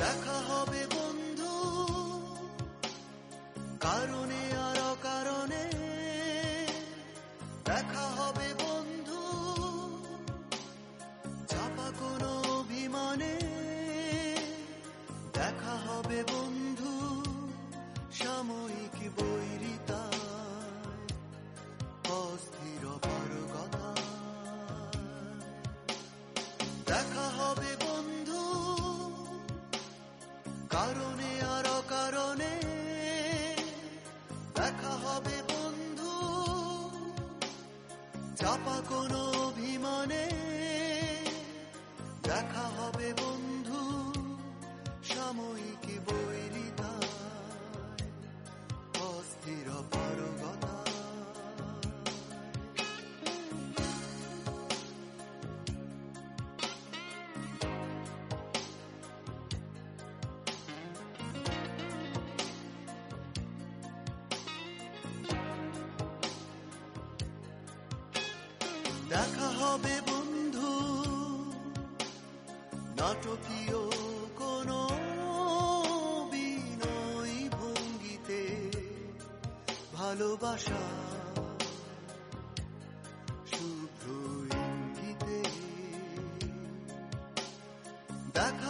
দেখা হবে বন্ধু কারণে আর অকারণে, দেখা হবে বন্ধু চাপা কোনো অভিমানে, দেখা হবে বন্ধু সাময়িক বৈরিতায়, অস্থির পারগতা। দেখা হবে বন্ধু কারণে আর অকারণে, দেখা হবে বন্ধু চাপা কোনো অভিমানে, দেখা হবে বন্ধু সাময়িক বৈরিতায়, অস্থির পারগতা। দেখা হবে বন্ধু নাটকীয় কোনো বিনয় ভঙ্গিতে, ভালোবাসা শুভ্র ইঙ্গিতে, দেখা